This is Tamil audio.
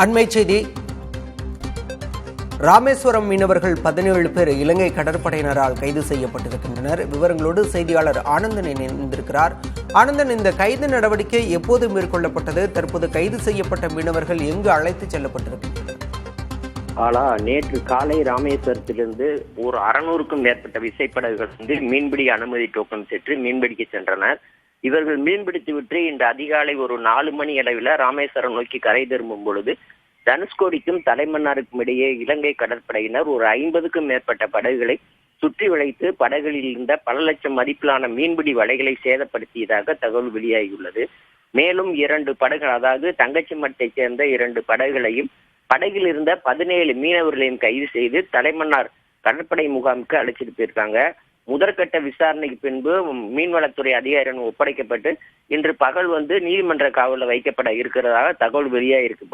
அண்மை செய்தி. ராமேஸ்வரம் மீனவர்கள் 17 பேர் இலங்கை கடற்படையினரால் கைது செய்யப்பட்டிருக்கின்றனர். விவரங்களோடு செய்தியாளர் ஆனந்தன் இணைந்திருக்கிறார். ஆனந்தன், இந்த கைது நடவடிக்கை எப்போது மேற்கொள்ளப்பட்டது? தற்போது கைது செய்யப்பட்ட மீனவர்கள் எங்கு அழைத்து செல்லப்பட்டிருக்கின்றனர்? நேற்று காலை ராமேஸ்வரத்திலிருந்து ஒரு 600க்கும் மேற்பட்ட விசைப்படகுகள் மீன்பிடி அனுமதி டோக்கன் பெற்று மீன்பிடிக்க சென்றனர். இவர்கள் மீன்பிடித்து விட்டு இன்று அதிகாலை ஒரு 4 மணி அளவில் ராமேஸ்வரம் நோக்கி கரை திரும்பும் பொழுது தனுஷ்கோடிக்கும் தலைமன்னாருக்கும் இடையே இலங்கை கடற்படையினர் ஒரு 50க்கும் மேற்பட்ட படகுகளை சுற்றி வளைத்து படகுகளில் இருந்த பல லட்சம் மதிப்பிலான மீன்பிடி வலைகளை சேதப்படுத்தியதாக தகவல் வெளியாகியுள்ளது. மேலும் 2 படகுகள், அதாவது தங்கச்சிமட்டை சேர்ந்த 2 படகுகளையும் படகில் இருந்த 17 மீனவர்களையும் கைது செய்து தலைமன்னார் கடற்படை முகாமுக்கு அழைச்சிட்டு போயிருக்காங்க. முதற்கட்ட விசாரணைக்கு பின்பு மீன்வளத்துறை அதிகாரிகள் ஒப்படைக்கப்பட்டு இன்று பகல் நீதிமன்ற காவலில் வைக்கப்பட இருக்கிறதாக தகவல் வெளியாகிருக்கு.